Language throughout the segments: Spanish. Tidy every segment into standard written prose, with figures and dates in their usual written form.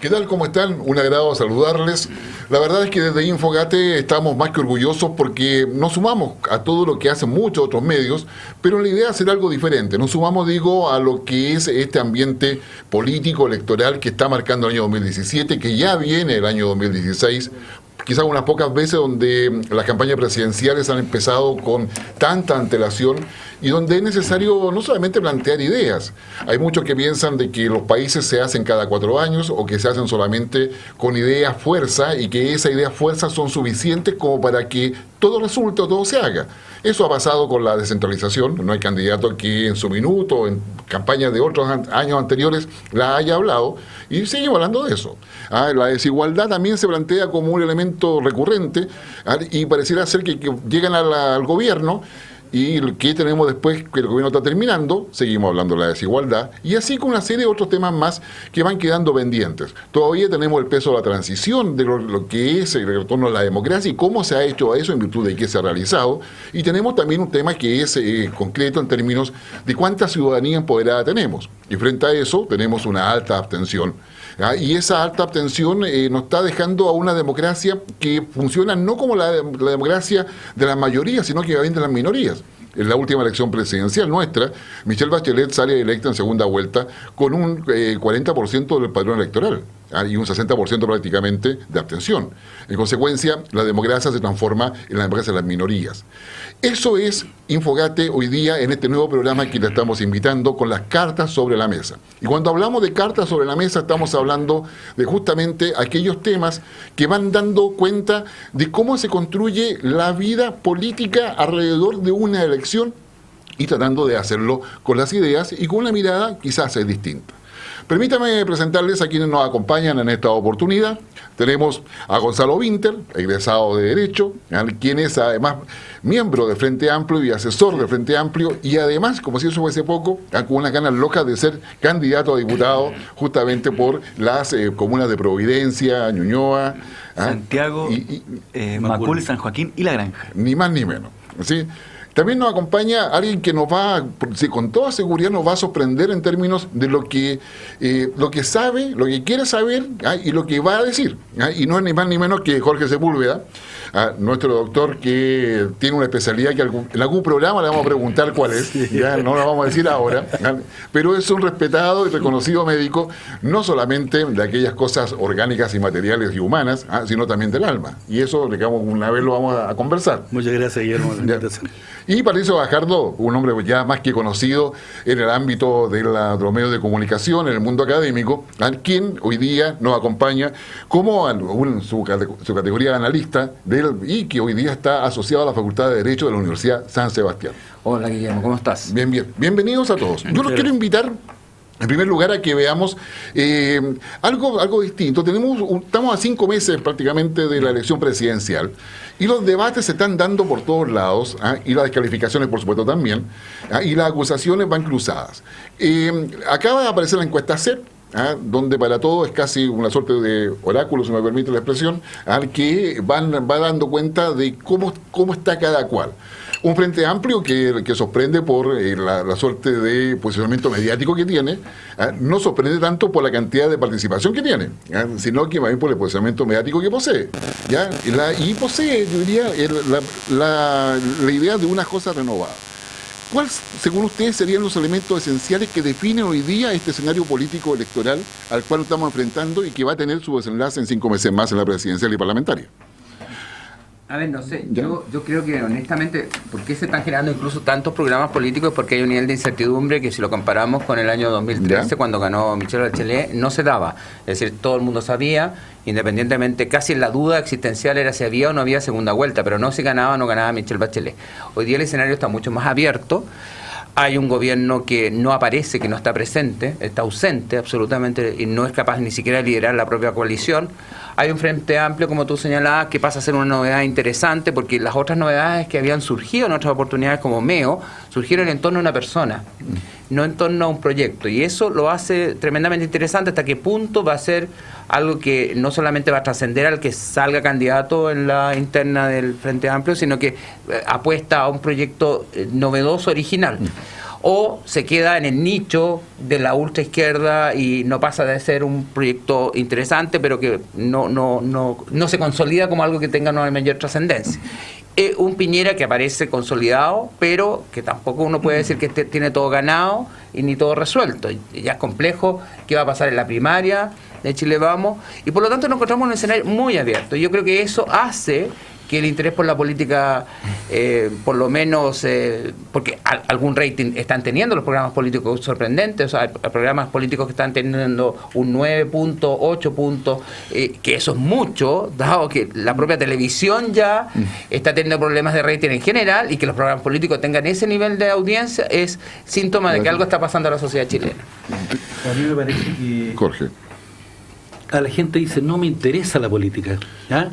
¿Qué tal? ¿Cómo están? Un agrado saludarles. La verdad es que desde Infogate estamos más que orgullosos porque nos sumamos a todo lo que hacen muchos otros medios, pero la idea es hacer algo diferente. Nos sumamos, digo, a lo que es este ambiente político electoral que está marcando el año 2017, que ya viene el año 2016. Quizás unas pocas veces donde las campañas presidenciales han empezado con tanta antelación y donde es necesario no solamente plantear ideas. Hay muchos que piensan de que los países se hacen cada 4 años o que se hacen solamente con ideas fuerza y que esas ideas fuerza son suficientes como para que todo resulte o todo se haga. Eso ha pasado con la descentralización. No hay candidato que en su minuto, en campañas de otros años anteriores, la haya hablado y seguimos hablando de eso. La desigualdad también se plantea como un elemento recurrente y pareciera ser que llegan al gobierno y ¿qué tenemos después que el gobierno está terminando? Seguimos hablando de la desigualdad y así con una serie de otros temas más que van quedando pendientes. Todavía tenemos el peso de la transición, de lo que es el retorno a la democracia y cómo se ha hecho eso en virtud de qué se ha realizado. Y tenemos también un tema que es concreto en términos de cuánta ciudadanía empoderada tenemos. Y frente a eso tenemos una alta abstención. Y esa alta abstención nos está dejando a una democracia que funciona no como la democracia de la mayoría, sino que bien de las minorías. En la última elección presidencial nuestra, Michelle Bachelet sale electa en segunda vuelta con un 40% del padrón electoral y un 60% prácticamente de abstención. En consecuencia, la democracia se transforma en la democracia de las minorías. Eso es Infogate hoy día en este nuevo programa que le estamos invitando con las cartas sobre la mesa. Y cuando hablamos de cartas sobre la mesa estamos hablando de justamente aquellos temas que van dando cuenta de cómo se construye la vida política alrededor de una elección y tratando de hacerlo con las ideas y con una mirada quizás distinta. Permítame presentarles a quienes nos acompañan en esta oportunidad. Tenemos a Gonzalo Winter, egresado de Derecho, quien es además miembro de Frente Amplio y asesor de Frente Amplio, y además, como si eso fuese poco, con unas ganas locas de ser candidato a diputado justamente por las comunas de Providencia, Ñuñoa, Santiago, Macul, San Joaquín y La Granja. Ni más ni menos, ¿sí? También nos acompaña alguien que nos va, con toda seguridad nos va a sorprender en términos de lo que sabe, lo que quiere saber y lo que va a decir. Y no es ni más ni menos que Jorge Sepúlveda, nuestro doctor que tiene una especialidad que en algún programa le vamos a preguntar cuál es, ya no lo vamos a decir ahora, pero es un respetado y reconocido médico, no solamente de aquellas cosas orgánicas y materiales y humanas, sino también del alma. Y eso, digamos, una vez lo vamos a conversar. Muchas gracias, Guillermo. Y Patricio Gajardo, un hombre ya más que conocido en el ámbito de los medios de comunicación, en el mundo académico, quien hoy día nos acompaña como su categoría de analista y que hoy día está asociado a la Facultad de Derecho de la Universidad San Sebastián. Hola, Guillermo, ¿cómo estás? Bien. Bienvenidos a todos. Yo los quiero invitar en primer lugar a que veamos algo distinto. Estamos a 5 meses prácticamente de la elección presidencial y los debates se están dando por todos lados, y las descalificaciones por supuesto también, y las acusaciones van cruzadas. Acaba de aparecer la encuesta CEP, donde para todo es casi una suerte de oráculo, si me permite la expresión, que va dando cuenta de cómo está cada cual. Un Frente Amplio que sorprende por la suerte de posicionamiento mediático que tiene, no sorprende tanto por la cantidad de participación que tiene, sino que más bien por el posicionamiento mediático que posee. Y posee, yo diría, la idea de una cosa renovada. ¿Cuáles, según ustedes, serían los elementos esenciales que definen hoy día este escenario político electoral al cual nos estamos enfrentando y que va a tener su desenlace en 5 meses más en la presidencial y parlamentaria? A ver, no sé, yo creo que honestamente, ¿por qué se están generando incluso tantos programas políticos? Porque hay un nivel de incertidumbre que si lo comparamos con el año 2013, cuando ganó Michelle Bachelet, no se daba. Es decir, todo el mundo sabía, independientemente, casi la duda existencial era si había o no había segunda vuelta, pero no si ganaba o no ganaba Michelle Bachelet. Hoy día el escenario está mucho más abierto. Hay un gobierno que no aparece, que no está presente, está ausente absolutamente y no es capaz ni siquiera de liderar la propia coalición. Hay un Frente Amplio, como tú señalabas, que pasa a ser una novedad interesante porque las otras novedades que habían surgido en otras oportunidades como MEO surgieron en torno a una persona, no en torno a un proyecto. Y eso lo hace tremendamente interesante hasta qué punto va a ser algo que no solamente va a trascender al que salga candidato en la interna del Frente Amplio, sino que apuesta a un proyecto novedoso, original. o se queda en el nicho de la ultraizquierda y no pasa de ser un proyecto interesante, pero que no se consolida como algo que tenga una mayor trascendencia. Un Piñera que aparece consolidado, pero que tampoco uno puede decir que tiene todo ganado y ni todo resuelto. Ya es complejo qué va a pasar en la primaria de Chile Vamos, y por lo tanto nos encontramos en un escenario muy abierto. Yo creo que eso hace que el interés por la política, por lo menos, porque algún rating están teniendo los programas políticos sorprendentes, o sea, hay programas políticos que están teniendo un 9 puntos, 8 puntos, que eso es mucho, dado que la propia televisión ya está teniendo problemas de rating en general, y que los programas políticos tengan ese nivel de audiencia es síntoma de que algo está pasando a la sociedad chilena. A mí me parece que Jorge, a la gente dice, no me interesa la política, ¿ya?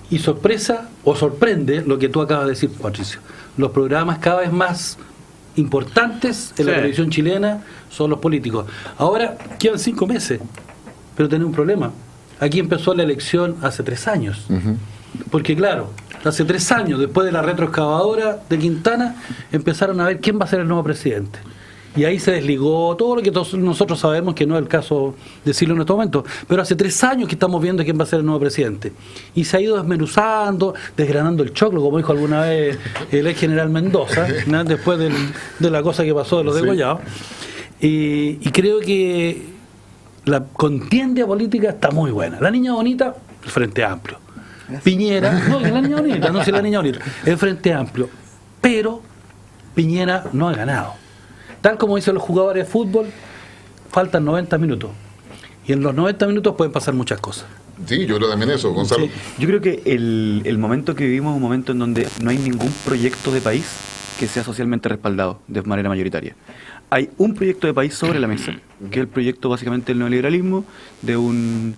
Y sorpresa o sorprende lo que tú acabas de decir, Patricio. Los programas cada vez más importantes en la televisión chilena son los políticos. Ahora quedan 5 meses, pero tenemos un problema. Aquí empezó la elección hace 3 años. Porque claro, hace 3 años, después de la retroexcavadora de Quintana, empezaron a ver quién va a ser el nuevo presidente. Y ahí se desligó todo lo que nosotros sabemos, que no es el caso decirlo en este momento, pero hace 3 años que estamos viendo quién va a ser el nuevo presidente. Y se ha ido desmenuzando, desgranando el choclo, como dijo alguna vez el ex general Mendoza, ¿no? Después de la cosa que pasó de los degollados. Y creo que la contienda política está muy buena. La niña bonita, el Frente Amplio. Piñera, no, la niña bonita, no sé la niña bonita, el Frente Amplio. Pero Piñera no ha ganado. Tal como dicen los jugadores de fútbol, faltan 90 minutos. Y en los 90 minutos pueden pasar muchas cosas. sí, yo creo también eso, Gonzalo. Sí, yo creo que el momento que vivimos es un momento en donde no hay ningún proyecto de país que sea socialmente respaldado de manera mayoritaria. Hay un proyecto de país sobre la mesa, que es el proyecto básicamente del neoliberalismo, de un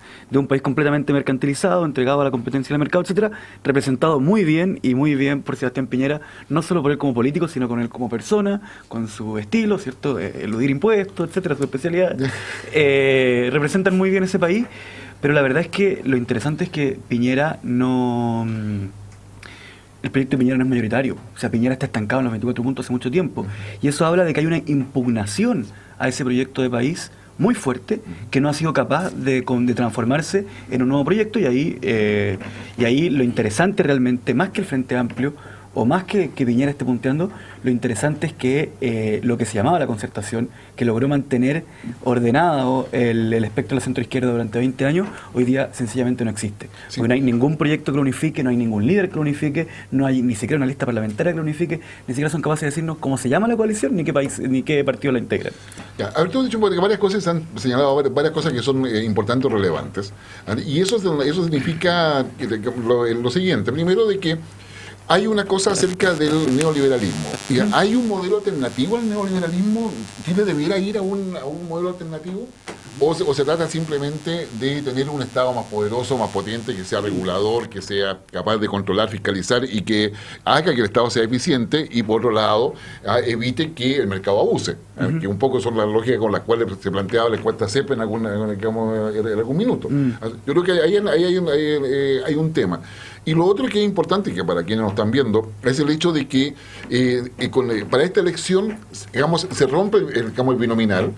país completamente mercantilizado, entregado a la competencia del mercado, etcétera, representado muy bien por Sebastián Piñera, no solo por él como político, sino con él como persona, con su estilo, ¿cierto? Eludir impuestos, etcétera, su especialidad. Representan muy bien ese país, pero la verdad es que lo interesante es que Piñera no... El proyecto de Piñera no es mayoritario. O sea, Piñera está estancado en los 24 puntos hace mucho tiempo. Y eso habla de que hay una impugnación a ese proyecto de país muy fuerte, que no ha sido capaz de transformarse en un nuevo proyecto. Y ahí lo interesante realmente, más que el Frente Amplio, o más que Piñera esté punteando, lo interesante es que lo que se llamaba la concertación, que logró mantener ordenado el espectro de la centroizquierda durante 20 años, hoy día sencillamente no existe. Sí. Porque no hay ningún proyecto que lo unifique, no hay ningún líder que lo unifique, no hay ni siquiera una lista parlamentaria que lo unifique, ni siquiera son capaces de decirnos cómo se llama la coalición, ni qué país, ni qué partido la integra. Ya, a ver, tú has dicho que varias cosas, han señalado varias cosas que son importantes o relevantes. Y eso significa lo siguiente. Primero, de que hay una cosa acerca del neoliberalismo. ¿Hay un modelo alternativo al neoliberalismo? ¿Chile debiera ir a un modelo alternativo? ¿O se trata simplemente de tener un Estado más poderoso, más potente, que sea regulador, que sea capaz de controlar, fiscalizar y que haga que el Estado sea eficiente y, por otro lado, evite que el mercado abuse? Que un poco son las lógicas con las cuales se planteaba la encuesta CEP en algún minuto. Yo creo que ahí hay un tema. Y lo otro que es importante, que para quienes nos están viendo, es el hecho de que para esta elección, digamos, se rompe el binominal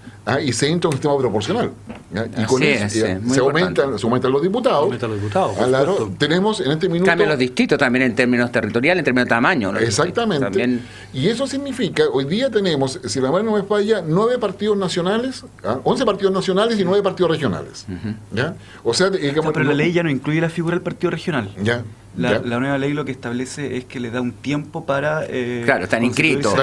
y se entra un sistema proporcional. Y con eso se aumentan los diputados. Claro, tenemos en este minuto... Cambian los distritos también en términos territoriales, en términos de tamaño. Exactamente. También... Y eso significa, hoy día tenemos, si la memoria no me falla, 9 partidos nacionales, 11 partidos nacionales y 9 partidos regionales. ¿Ya? O sea, digamos, pero la ley ya no incluye la figura del partido regional. Ya. La nueva ley lo que establece es que le da un tiempo para... claro, están inscritos.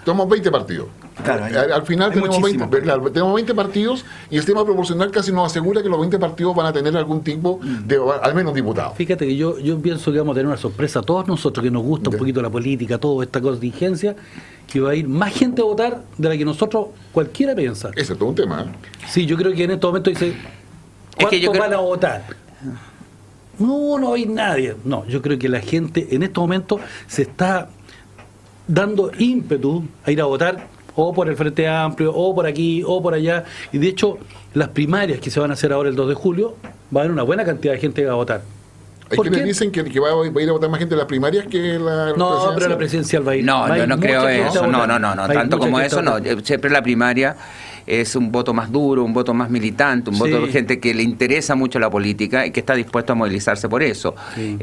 Tenemos 20 partidos. Claro, al final tenemos 20 partidos y el sistema proporcional casi nos asegura que los 20 partidos van a tener algún tipo de, al menos, diputados. Fíjate que yo pienso que vamos a tener una sorpresa a todos nosotros, que nos gusta un poquito la política, toda esta contingencia, que va a ir más gente a votar de la que nosotros cualquiera piensa. Ese es todo un tema. Sí, yo creo que en este momento dice, ¿cuántos van a votar? No hay nadie. No, yo creo que la gente en estos momentos se está dando ímpetu a ir a votar, o por el Frente Amplio, o por aquí, o por allá. Y de hecho, las primarias que se van a hacer ahora el 2 de julio, va a haber una buena cantidad de gente que va a votar. Hay ¿Por quienes qué? dicen que va a ir a votar más gente en las primarias que la No, pero la presidencial va a ir. No, va a yo ir no mucha creo gente a eso. votar. No. Va a ir Tanto mucha como gente a eso, no. votar. Siempre la primaria es un voto más duro, un voto más militante, un voto de Sí. gente que le interesa mucho la política y que está dispuesto a movilizarse por eso. Sí.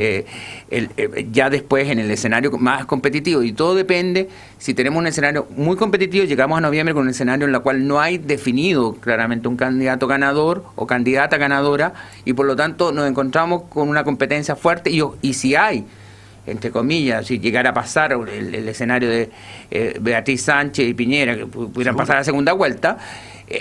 Ya después en el escenario más competitivo, y todo depende, si tenemos un escenario muy competitivo, llegamos a noviembre con un escenario en el cual no hay definido claramente un candidato ganador o candidata ganadora, y por lo tanto nos encontramos con una competencia fuerte, y si hay, entre comillas, si llegara a pasar el escenario de Beatriz Sánchez y Piñera, que pudieran pasar a la segunda vuelta,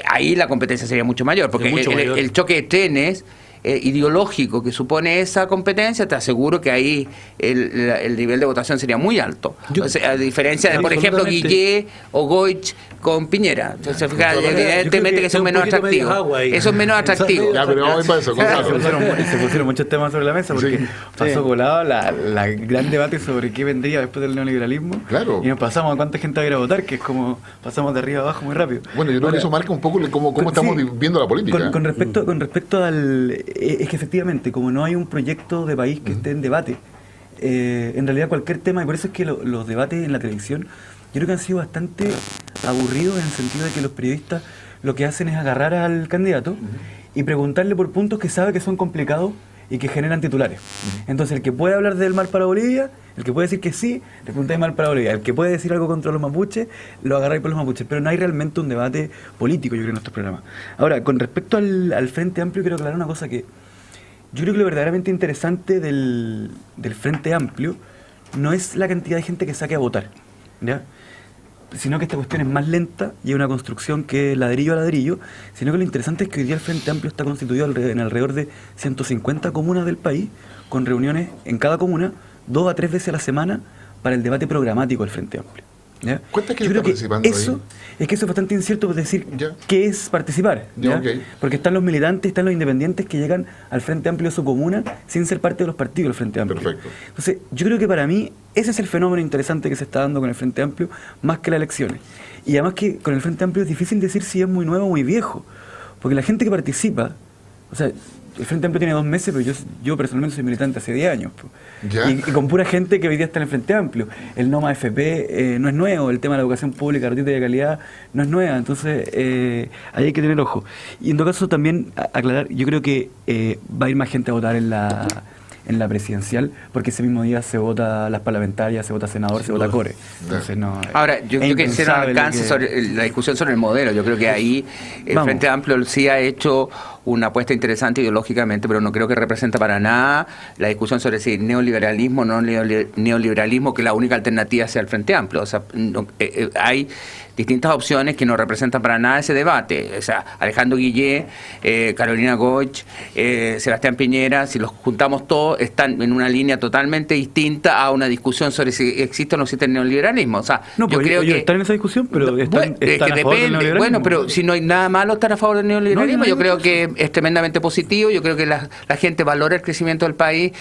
ahí la competencia sería mucho mayor, porque mucho mayor. el choque de trenes ideológico que supone esa competencia, te aseguro que ahí el nivel de votación sería muy alto. Entonces, a diferencia de, por ejemplo, Absolutamente. Guillé o Goich con Piñera. Entonces, fíjate, Yo creo evidentemente que es son un menos poquito medio atractivos. agua ahí. Eso es menos atractivo. Ya, pero vamos para eso, Gonzalo. Se pusieron muchos temas sobre la mesa porque Sí. pasó colado la gran debate sobre qué vendría después del neoliberalismo. Claro. Y nos pasamos a cuánta gente va a ir a votar, que es como pasamos de arriba a abajo muy rápido. Bueno, yo creo que eso marca un poco cómo estamos sí, viendo la política. Con respecto al... Es que efectivamente, como no hay un proyecto de país que esté en debate, en realidad cualquier tema, y por eso es que los debates en la televisión, yo creo que han sido bastante aburridos en el sentido de que los periodistas lo que hacen es agarrar al candidato y preguntarle por puntos que sabe que son complicados y que generan titulares. Entonces, el que puede hablar del mar para Bolivia, el que puede decir que sí, le preguntáis mar para Bolivia. El que puede decir algo contra los mapuches, lo agarráis por los mapuches. Pero no hay realmente un debate político, yo creo, en nuestros programas. Ahora, con respecto al Frente Amplio, quiero aclarar una cosa que yo creo que lo verdaderamente interesante del Frente Amplio no es la cantidad de gente que saque a votar, ¿ya? Sino que esta cuestión es más lenta y es una construcción que es ladrillo a ladrillo, sino que lo interesante es que hoy día el Frente Amplio está constituido en alrededor de 150 comunas del país, con reuniones en cada comuna 2 a 3 veces a la semana para el debate programático del Frente Amplio. ¿Ya? ¿Cuánta gente Yo creo está que participando eso, ahí? es que eso es bastante incierto por decir Ya. qué es participar. Ya, ¿ya? ok. Porque están los militantes, están los independientes que llegan al Frente Amplio de su comuna sin ser parte de los partidos del Frente Amplio. Perfecto. Entonces, yo creo que para mí ese es el fenómeno interesante que se está dando con el Frente Amplio, más que las elecciones. Y además que con el Frente Amplio es difícil decir si es muy nuevo o muy viejo. Porque la gente que participa, o sea, el Frente Amplio tiene 2 meses, pero yo personalmente soy militante hace 10 años. Po. Ya. Y con pura gente que hoy día está en el Frente Amplio. El NOMA FP no es nuevo, el tema de la educación pública gratuita y de calidad no es nueva, entonces ahí hay que tener ojo. Y en todo caso también aclarar, yo creo que va a ir más gente a votar en la presidencial, porque ese mismo día se vota las parlamentarias, se vota senador, se vota core. Entonces no. Ahora, yo es quisiera impensable alcance que- sobre la discusión sobre el modelo. Yo creo que ahí el Vamos. Frente Amplio sí ha hecho una apuesta interesante ideológicamente, pero no creo que representa para nada la discusión sobre si neoliberalismo o no neoliberalismo, que la única alternativa sea el Frente Amplio. O sea, hay distintas opciones que no representan para nada ese debate. O sea, Alejandro Guillé, Carolina Goich, Sebastián Piñera, si los juntamos todos, están en una línea totalmente distinta a una discusión sobre si existe o no existe el neoliberalismo. O sea, No, yo pues creo ellos que están en esa discusión, pero bueno, están es que a favor del depende. neoliberalismo. Bueno, pero si no hay nada malo estar a favor del neoliberalismo, No, yo yo no creo digo que es tremendamente positivo. Yo creo que la gente valora el crecimiento del país,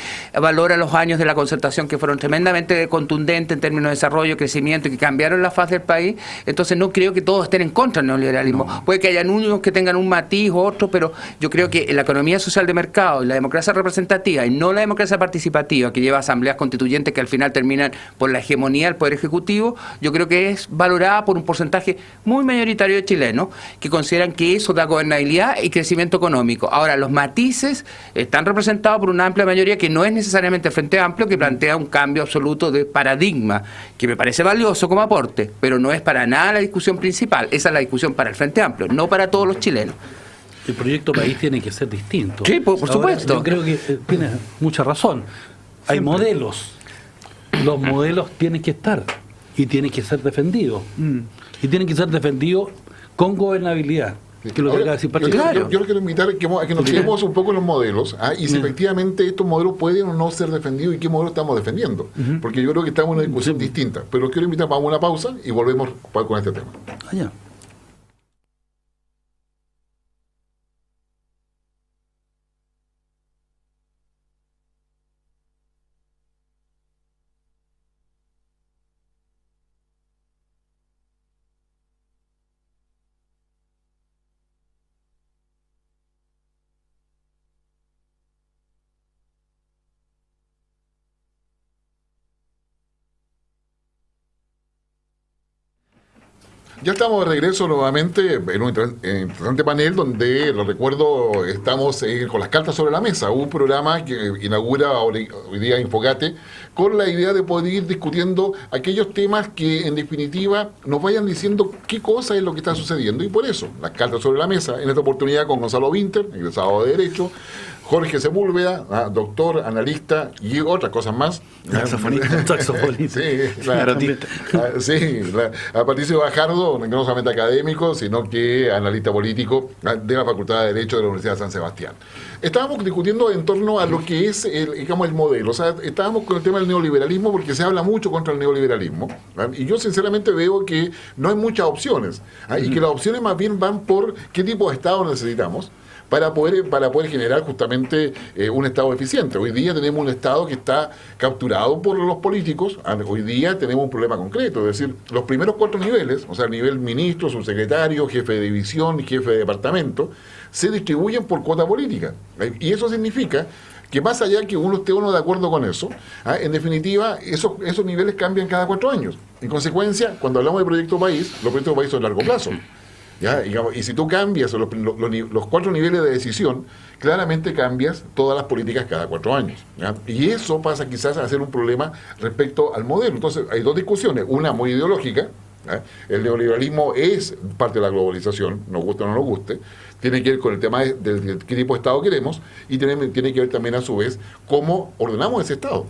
valora los años de la concertación que fueron tremendamente contundentes en términos de desarrollo, crecimiento y que cambiaron la faz del país. Entonces no creo que todos estén en contra del neoliberalismo. Puede que hayan unos que tengan un matiz o otro, pero yo creo que la economía social de mercado y la democracia representativa y no la democracia participativa que lleva asambleas constituyentes que al final terminan por la hegemonía del Poder Ejecutivo, yo creo que es valorada por un porcentaje muy mayoritario de chilenos que consideran que eso da gobernabilidad y crecimiento económico. Ahora, los matices están representados por una amplia mayoría que no es necesariamente el Frente Amplio, que plantea un cambio absoluto de paradigma, que me parece valioso como aporte, pero no es para nada la discusión principal. Esa es la discusión para el Frente Amplio, no para todos los chilenos. El proyecto país tiene que ser distinto. Sí, por Ahora, supuesto. Yo creo que tienes mucha razón. Hay modelos. Los modelos tienen que estar y tienen que ser defendidos. Y tienen que ser defendidos con gobernabilidad. Que es lo que Ahora, acaba de decir yo, Patricio. yo- yo quiero invitar a que nos quedemos un poco en los modelos y si efectivamente estos modelos pueden o no ser defendidos y qué modelo estamos defendiendo. Porque yo creo que estamos en una discusión distinta. Pero los quiero invitar para una pausa y volvemos con este tema. Allá. Ya estamos de regreso nuevamente en un interesante panel donde, lo recuerdo, estamos con las cartas sobre la mesa, un programa que inaugura hoy día Infogate con la idea de poder ir discutiendo aquellos temas que en definitiva nos vayan diciendo qué cosa es lo que está sucediendo, y por eso las cartas sobre la mesa, en esta oportunidad con Gonzalo Winter, egresado de Derecho, Jorge Sepúlveda, doctor, analista y otras cosas más. Saxofonista. A Patricio Bajardo, no solamente académico, sino que analista político de la Facultad de Derecho de la Universidad de San Sebastián. Estábamos discutiendo en torno a lo que es el modelo. O sea, estábamos con el tema del neoliberalismo porque se habla mucho contra el neoliberalismo. Y yo sinceramente veo que no hay muchas opciones. Y que las opciones más bien van por qué tipo de Estado necesitamos para poder generar justamente un Estado eficiente. Hoy día tenemos un Estado que está capturado por los políticos. Hoy día tenemos un problema concreto, es decir, los primeros 4 niveles, o sea, el nivel ministro, subsecretario, jefe de división y jefe de departamento, se distribuyen por cuota política. Y eso significa que más allá que uno esté o no de acuerdo con eso, en definitiva, esos niveles cambian cada 4 años. En consecuencia, cuando hablamos de proyecto país, los proyectos de país son a largo plazo. ¿Ya? Y si tú cambias los 4 niveles de decisión, claramente cambias todas las políticas cada 4 años. ¿Ya? Y eso pasa quizás a ser un problema respecto al modelo. Entonces, hay 2 discusiones, una muy ideológica. ¿Ya? El neoliberalismo es parte de la globalización, nos guste o no nos guste, tiene que ver con el tema de qué tipo de Estado queremos, y tiene que ver también a su vez cómo ordenamos ese Estado.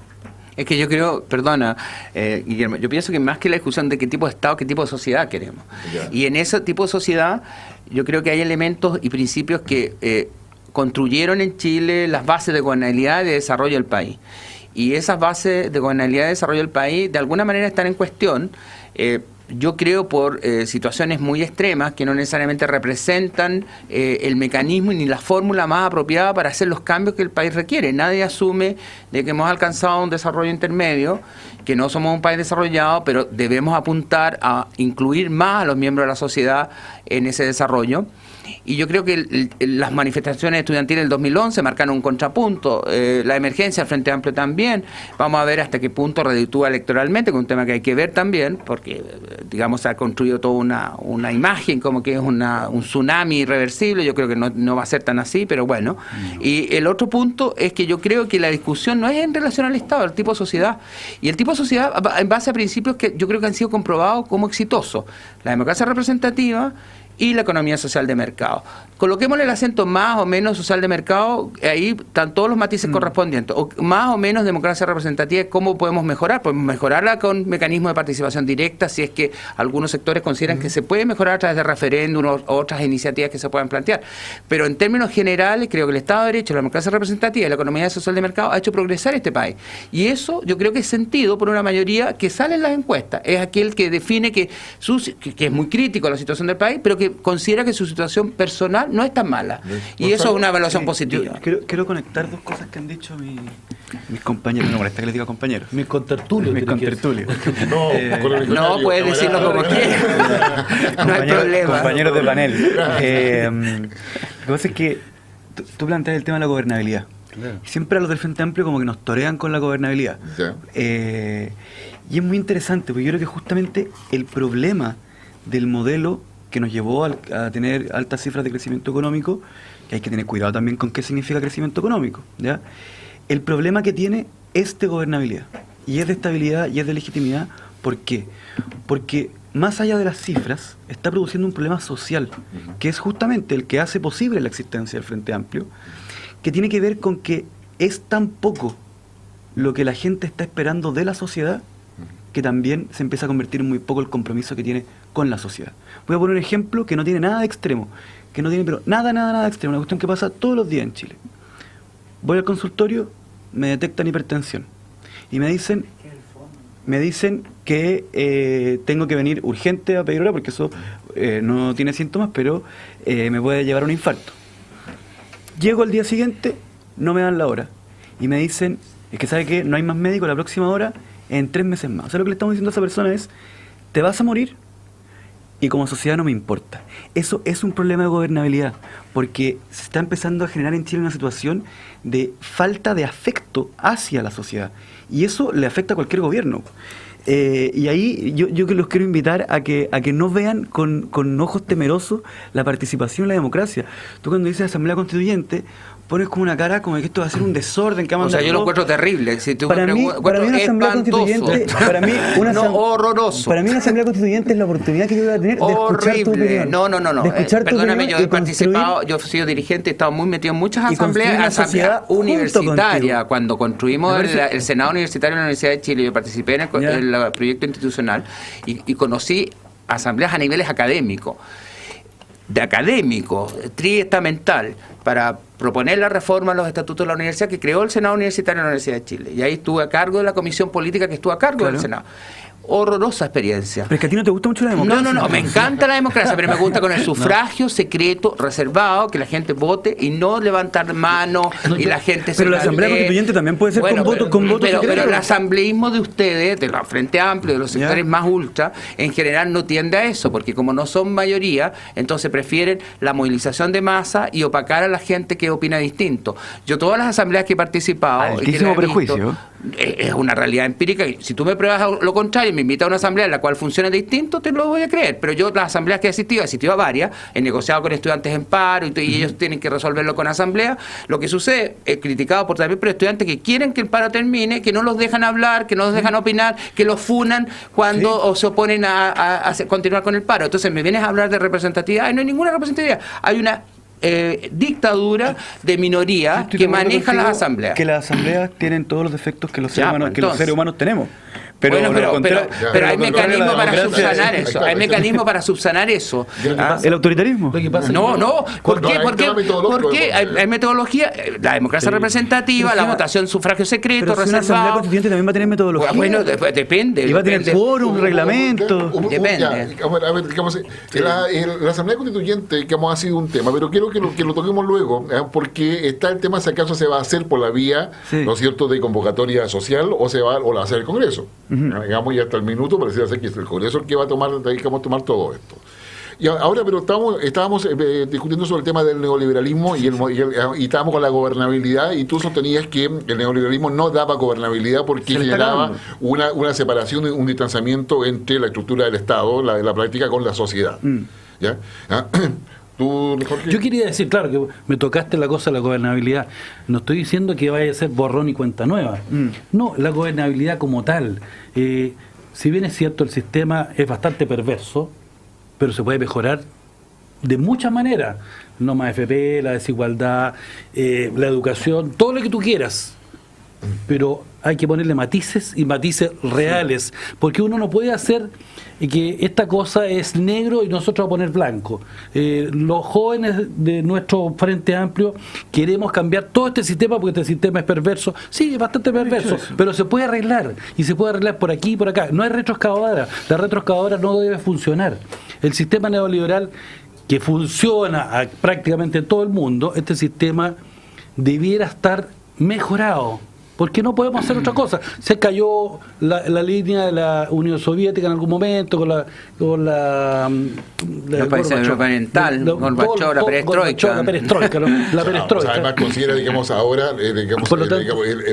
Es que yo creo, perdona, Guillermo, yo pienso que más que la discusión de qué tipo de Estado, qué tipo de sociedad queremos. Yeah. Y en ese tipo de sociedad, yo creo que hay elementos y principios que construyeron en Chile las bases de gobernabilidad y de desarrollo del país. Y esas bases de gobernabilidad y de desarrollo del país, de alguna manera están en cuestión. Yo creo por situaciones muy extremas que no necesariamente representan el mecanismo ni la fórmula más apropiada para hacer los cambios que el país requiere. Nadie asume de que hemos alcanzado un desarrollo intermedio, que no somos un país desarrollado, pero debemos apuntar a incluir más a los miembros de la sociedad en ese desarrollo. Y yo creo que las manifestaciones estudiantiles del 2011 marcaron un contrapunto, la emergencia del Frente Amplio también. Vamos a ver hasta qué punto reditúa electoralmente, que es un tema que hay que ver también, porque digamos se ha construido toda una imagen como que es un tsunami irreversible. Yo creo que no va a ser tan así, pero bueno. Y el otro punto es que yo creo que la discusión no es en relación al Estado, al tipo de sociedad. Y el tipo de sociedad en base a principios que yo creo que han sido comprobados como exitosos. La democracia representativa y la economía social de mercado. Coloquémosle el acento más o menos social de mercado, ahí están todos los matices correspondientes. O más o menos democracia representativa, ¿cómo podemos mejorar? Podemos mejorarla con mecanismos de participación directa, si es que algunos sectores consideran que se puede mejorar a través de referéndum o otras iniciativas que se puedan plantear. Pero en términos generales, creo que el Estado de Derecho, la democracia representativa y la economía social de mercado ha hecho progresar este país. Y eso yo creo que es sentido por una mayoría que sale en las encuestas. Es aquel que define que es muy crítico a la situación del país, pero que considera que su situación personal no es tan mala. Y eso es una evaluación positiva. Quiero conectar 2 cosas que han dicho mis compañeros. No me molesta que les diga compañeros. Mis contertulios. No, puedes decirlo como quieras. No hay problema. Compañeros de panel. Lo que pasa es que tú planteas el tema de la gobernabilidad. Claro. Siempre a los del Frente Amplio como que nos torean con la gobernabilidad. Yeah. Y es muy interesante, porque yo creo que justamente el problema del modelo que nos llevó a tener altas cifras de crecimiento económico, que hay que tener cuidado también con qué significa crecimiento económico, ¿ya? El problema que tiene es de gobernabilidad, y es de estabilidad, y es de legitimidad. ¿Por qué? Porque más allá de las cifras, está produciendo un problema social, que es justamente el que hace posible la existencia del Frente Amplio, que tiene que ver con que es tan poco lo que la gente está esperando de la sociedad, que también se empieza a convertir en muy poco el compromiso que tiene con la sociedad. Voy a poner un ejemplo que no tiene nada de extremo, pero nada de extremo, una cuestión que pasa todos los días en Chile. Voy al consultorio, me detectan hipertensión y me dicen que tengo que venir urgente a pedir hora porque eso no tiene síntomas, pero me puede llevar a un infarto. Llego al día siguiente, no me dan la hora y me dicen, es que ¿sabe qué? No hay más médico, la próxima hora en 3 meses más. O sea, lo que le estamos diciendo a esa persona es, te vas a morir y como sociedad no me importa. Eso es un problema de gobernabilidad, porque se está empezando a generar en Chile una situación de falta de afecto hacia la sociedad, y eso le afecta a cualquier gobierno. Y ahí yo que los quiero invitar a que no vean con ojos temerosos la participación en la democracia. Tú cuando dices Asamblea Constituyente, pones como una cara como que esto va a ser un desorden, que va a mandar yo lo encuentro terrible. Si tú para mí una Asamblea Constituyente, horroroso. Para mí una Asamblea Constituyente es la oportunidad que yo voy a tener de escuchar tu opinión. No. De escuchar tu Perdóname, opinión yo he participado, yo he sido dirigente, he estado muy metido en muchas asambleas, sociedad universitarias. Cuando construimos el Senado Universitario de la Universidad de Chile, yo participé en el proyecto institucional y conocí asambleas a niveles académicos. Triestamental, para proponer la reforma a los estatutos de la universidad que creó el Senado Universitario de la Universidad de Chile. Y ahí estuve a cargo de la comisión política que estuvo a cargo del Senado. Horrorosa experiencia. Pero es que a ti no te gusta mucho la democracia. No, me encanta la democracia, pero me gusta con el sufragio secreto, reservado, que la gente vote y no levantar mano y la gente Pero la Asamblea Constituyente también puede ser con voto secreto. Pero el asambleísmo de ustedes, de la Frente Amplio, de los sectores más ultra, en general no tiende a eso, porque como no son mayoría, entonces prefieren la movilización de masa y opacar a la gente que opina distinto. Yo todas las asambleas que he participado... Altísimo prejuicio. Es una realidad empírica. Si tú me pruebas lo contrario, me invitas a una asamblea en la cual funciona distinto, te lo voy a creer. Pero yo las asambleas que he asistido a varias, he negociado con estudiantes en paro y ellos tienen que resolverlo con asamblea. Lo que sucede es criticado también por estudiantes que quieren que el paro termine, que no los dejan hablar, que no los dejan opinar, que los funan cuando se oponen a continuar con el paro. Entonces me vienes a hablar de representatividad y no hay ninguna representatividad. Hay una dictadura de minoría que maneja las asambleas. Que las asambleas tienen todos los defectos que los seres humanos tenemos. Pero hay mecanismos para subsanar eso. Hay mecanismos para subsanar eso. ¿El autoritarismo? No. ¿Por qué? Hay metodología. La democracia representativa, la votación sufragio secreto, pero reservado. Una Asamblea Constituyente también va a tener metodología. Bueno, depende. Y va a tener quórum, reglamento. Depende. A ver, digamos, la Asamblea Constituyente, digamos, ha sido un tema, pero quiero que lo toquemos luego, porque está el tema si acaso se va a hacer por la vía, ¿no es cierto?, de convocatoria social o la va a hacer el Congreso. Digamos, y hasta el minuto parecía ser que es el Congreso el que va a tomar todo esto. Y ahora, pero estábamos discutiendo sobre el tema del neoliberalismo y estábamos con la gobernabilidad, y tú sostenías que el neoliberalismo no daba gobernabilidad porque generaba una separación, un distanciamiento entre la estructura del Estado, la práctica, con la sociedad. ¿Ya? ¿Tú, Jorge? Yo quería decir, claro, que me tocaste la cosa de la gobernabilidad. No estoy diciendo que vaya a ser borrón y cuenta nueva. No, la gobernabilidad como tal. Si bien es cierto, el sistema es bastante perverso, pero se puede mejorar de muchas maneras. No más FP, la desigualdad, la educación, todo lo que tú quieras. Pero hay que ponerle matices y matices reales, porque uno no puede hacer que esta cosa es negro y nosotros a poner blanco. Los jóvenes de nuestro Frente Amplio queremos cambiar todo este sistema porque este sistema es perverso. Sí, es bastante perverso, pero se puede arreglar, y se puede arreglar por aquí y por acá. No hay retroexcavadora, la retroexcavadora no debe funcionar. El sistema neoliberal que funciona prácticamente en todo el mundo, este sistema debiera estar mejorado. Porque no podemos hacer otra cosa. Se cayó la línea de la Unión Soviética en algún momento con la países oriental, Gorbachov, la perestroika. La perestroika. Además considera, digamos, ahora,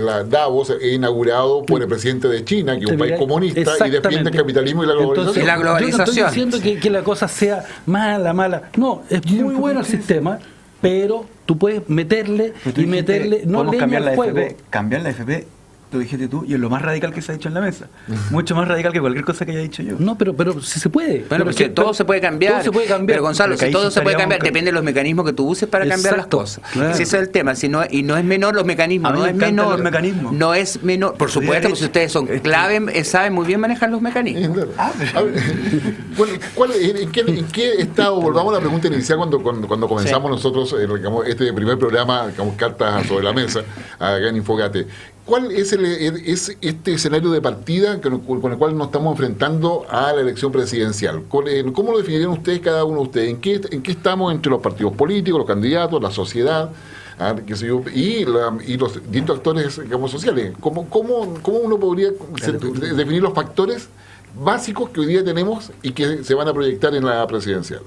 la Davos es inaugurado por el presidente de China, que es un país comunista, y defiende el capitalismo y la globalización. Yo no estoy diciendo que la cosa sea mala. No, es muy bueno el sistema, pero tú puedes meterle y meterle, no leña al fuego. Cambiar la FP, lo dijiste tú, y es lo más radical que se ha dicho en la mesa. Mucho más radical que cualquier cosa que haya dicho yo. No, pero sí se puede. Bueno, porque todo se puede cambiar. Todo se puede cambiar. Pero Gonzalo, si todo se puede cambiar, depende de los mecanismos que tú uses para cambiar las cosas. Claro. Ese es el tema. Y no es menor los mecanismos. No es menor. No es menor. Por supuesto, si ustedes son clave, saben muy bien manejar los mecanismos. ¿En qué estado? Volvamos a la pregunta inicial cuando comenzamos nosotros este primer programa, Cartas sobre la Mesa, acá en Infogate. ¿Cuál es este escenario de partida con el cual nos estamos enfrentando a la elección presidencial? ¿Cómo lo definirían ustedes, cada uno de ustedes? ¿En qué estamos entre los partidos políticos, los candidatos, la sociedad, y los distintos actores, digamos, sociales? ¿Cómo uno podría definir los factores básicos que hoy día tenemos y que se van a proyectar en la presidencial?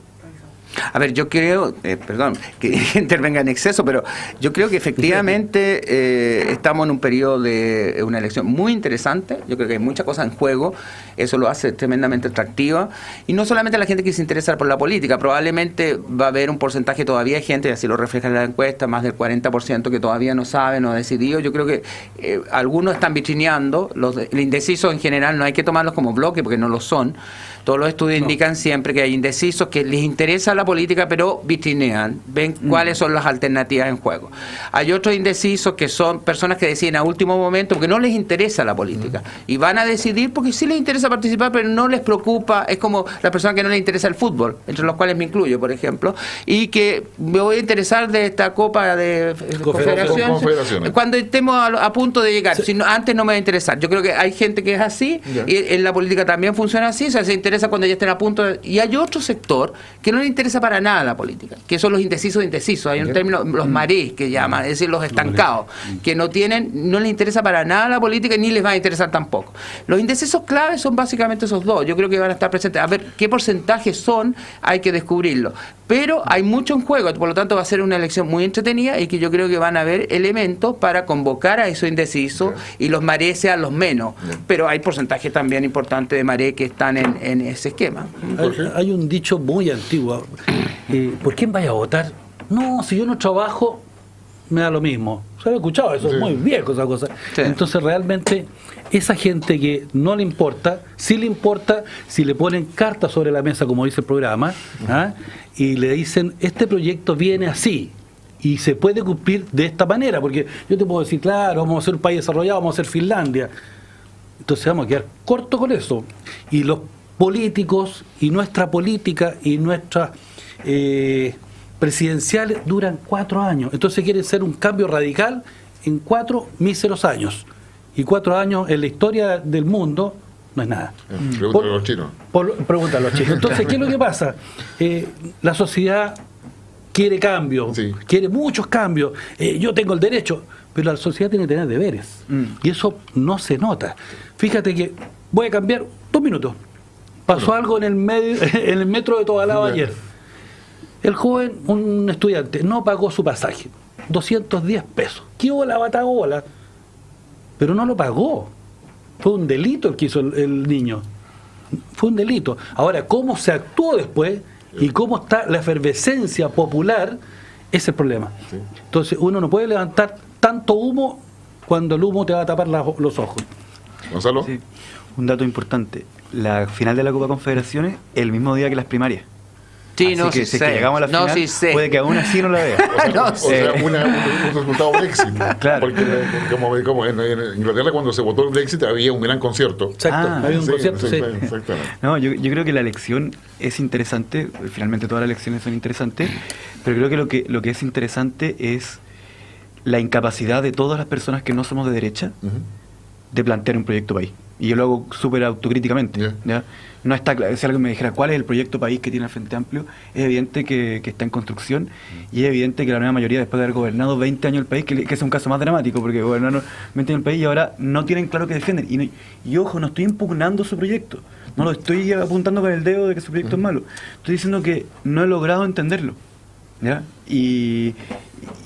A ver, yo creo, perdón, que intervenga en exceso, pero yo creo que efectivamente estamos en un periodo de una elección muy interesante. Yo creo que hay muchas cosas en juego, eso lo hace tremendamente atractiva. Y no solamente la gente que se interesa por la política, probablemente va a haber un porcentaje todavía de gente, y así lo refleja la encuesta, más del 40% que todavía no sabe, no ha decidido. Yo creo que algunos están vitrineando, los indecisos en general no hay que tomarlos como bloque porque no lo son. Todos los estudios indican siempre que hay indecisos que les interesa la política, pero vitrinean, ven cuáles son las alternativas en juego. Hay otros indecisos que son personas que deciden a último momento porque no les interesa la política y van a decidir porque sí les interesa participar, pero no les preocupa. Es como la persona que no le interesa el fútbol, entre los cuales me incluyo, por ejemplo, y que me voy a interesar de esta Copa de Confederaciones cuando estemos a punto de llegar. Si no, antes no me va a interesar. Yo creo que hay gente que es así, y en la política también funciona así, o sea, se interesa cuando ya estén a punto y hay otro sector que no le interesa para nada la política, que son los indecisos. Hay un término, los marés que llaman, es decir, los estancados, que no les interesa para nada la política ni les va a interesar tampoco. Los indecisos claves son básicamente esos dos. Yo creo que van a estar presentes. A ver qué porcentajes son, hay que descubrirlo. Pero hay mucho en juego, por lo tanto va a ser una elección muy entretenida y que yo creo que van a haber elementos para convocar a esos indecisos y los marés sean los menos. Pero hay porcentajes también importantes de marés que están en ese esquema. Hay un dicho muy antiguo. ¿Por quién vaya a votar? No, si yo no trabajo, me da lo mismo. Se lo he escuchado, eso es muy viejo esa cosa. Sí. Entonces realmente esa gente que no le importa, sí le importa si le ponen cartas sobre la mesa, como dice el programa, y le dicen, este proyecto viene así y se puede cumplir de esta manera, porque yo te puedo decir, claro, vamos a ser un país desarrollado, vamos a ser Finlandia. Entonces vamos a quedar cortos con eso. Y los políticos y nuestra política y nuestras presidenciales duran 4 años. Entonces quieren ser un cambio radical en 4 míseros años. Y 4 años en la historia del mundo no es nada. Pregúntale a los chinos. Pregúntale a los chinos. Entonces, ¿qué es lo que pasa? La sociedad quiere cambios, quiere muchos cambios. Yo tengo el derecho, pero la sociedad tiene que tener deberes. Y eso no se nota. Fíjate que voy a cambiar 2 minutos. Pasó algo en el metro de Tobalaba ayer. El joven, un estudiante, no pagó su pasaje. 210 pesos. ¿Qué bola, batagola? Pero no lo pagó. Fue un delito el que hizo el niño. Fue un delito. Ahora, ¿cómo se actuó después y cómo está la efervescencia popular? Ese es el problema. Entonces, uno no puede levantar tanto humo cuando el humo te va a tapar los ojos. Gonzalo. Sí. Un dato importante. La final de la Copa Confederaciones el mismo día que las primarias. Sí, así que si llegamos a la final, puede que aún así no la vea. O sea, un resultado Brexit. Claro. Porque como en Inglaterra cuando se votó el Brexit había un gran concierto. Exacto, había un concierto, sí. Exactamente. No, yo creo que la elección es interesante, finalmente todas las elecciones son interesantes, pero creo que lo que es interesante es la incapacidad de todas las personas que no somos de derecha de plantear un proyecto país. Y yo lo hago súper autocríticamente. ¿Ya? No está claro. Si alguien me dijera cuál es el proyecto país que tiene el Frente Amplio, es evidente que está en construcción y es evidente que la nueva mayoría, después de haber gobernado 20 años el país, que es un caso más dramático, porque gobernaron 20 años el país y ahora no tienen claro qué defienden. Y ojo, no estoy impugnando su proyecto. No lo estoy apuntando con el dedo de que su proyecto es malo. Estoy diciendo que no he logrado entenderlo. ¿Ya? Y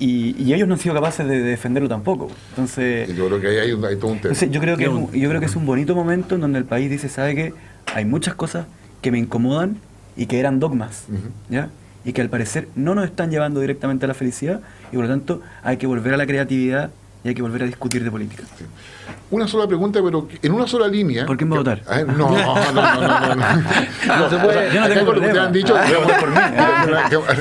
ellos no han sido capaces de defenderlo tampoco. Entonces, yo creo que hay todo un tema. Yo creo que es un bonito momento en donde el país dice, ¿sabe qué? Hay muchas cosas que me incomodan y que eran dogmas, ¿ya? Y que al parecer no nos están llevando directamente a la felicidad y por lo tanto hay que volver a la creatividad y hay que volver a discutir de política. Sí. Una sola pregunta, pero en una sola línea. ¿Por quién va a votar? No. No se puede. Yo no tengo problema.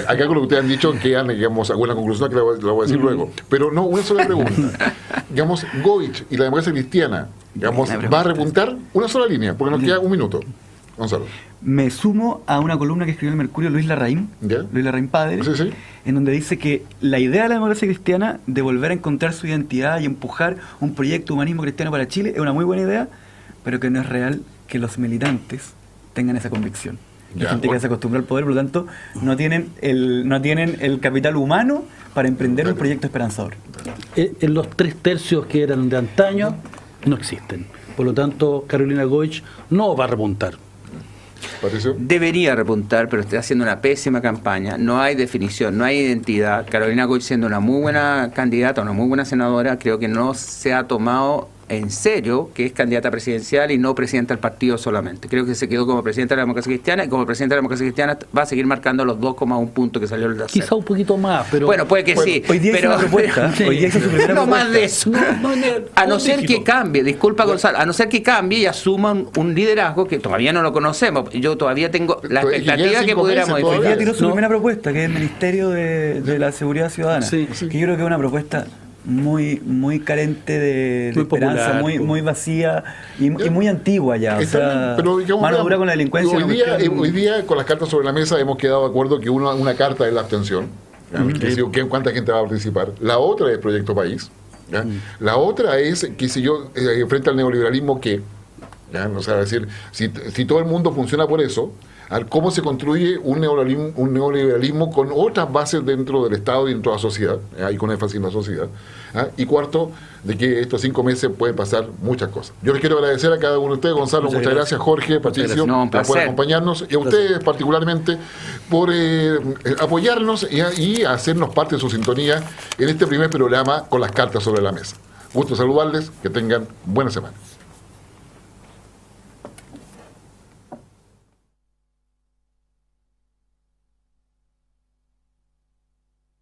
Acá con lo que ustedes han dicho quedan, digamos, alguna conclusión que la voy a decir luego. Pero no, una sola pregunta. Digamos, Goich y la democracia cristiana, digamos, ¿va a repuntar? Una sola línea, porque nos queda 1 minuto. Gonzalo. Me sumo a una columna que escribió en el Mercurio Luis Larraín, Luis Larraín padre, en donde dice que la idea de la democracia cristiana de volver a encontrar su identidad y empujar un proyecto de humanismo cristiano para Chile es una muy buena idea, pero que no es real que los militantes tengan esa convicción. Hay gente que se acostumbró al poder, por lo tanto, no tienen el capital humano para emprender un proyecto esperanzador. En los 3/3 que eran de antaño no existen. Por lo tanto, Carolina Goich no va a remontar. Patricio. Debería repuntar, pero está haciendo una pésima campaña. No hay definición, no hay identidad. Carolina Goich, siendo una muy buena candidata, una muy buena senadora, creo que no se ha tomado en serio que es candidata presidencial y no presidenta del partido solamente. Creo que se quedó como presidenta de la Democracia Cristiana, y como presidenta de la Democracia Cristiana va a seguir marcando los 2,1 puntos que salió el de Quizá un poquito más, pero... Bueno, puede que sí. Hoy día pero, hizo una propuesta. Hoy día hizo su primera no propuesta. más de eso. A no ser que cambie, disculpa Gonzalo, a no ser que cambie y asuma un liderazgo que todavía no lo conocemos. Yo todavía tengo la expectativa que pudiéramos... Hoy día tiró su primera propuesta, que es el Ministerio de la Seguridad Ciudadana. Sí. Que yo creo que es una propuesta muy carente de Muy esperanza, popular, muy vacía y muy antigua ya. O sea, Pero, digamos, mano dura con la delincuencia. Hoy día, con las cartas sobre la mesa, hemos quedado de acuerdo que una carta es la abstención. ¿Cuánta gente va a participar? La otra es Proyecto País. ¿Ya? La otra es, qué sé yo, frente al neoliberalismo, ¿qué? ¿Ya? O sea, es decir, si todo el mundo funciona por eso, cómo se construye un neoliberalismo con otras bases dentro del Estado y dentro de la sociedad, y con énfasis en la sociedad. Y cuarto, de que estos 5 meses pueden pasar muchas cosas. Yo les quiero agradecer a cada uno de ustedes, Gonzalo, muchas gracias, Jorge, Patricio, por acompañarnos, y a ustedes particularmente por apoyarnos y hacernos parte de su sintonía en este primer programa con las cartas sobre la mesa. Gusto saludarles, que tengan buena semana.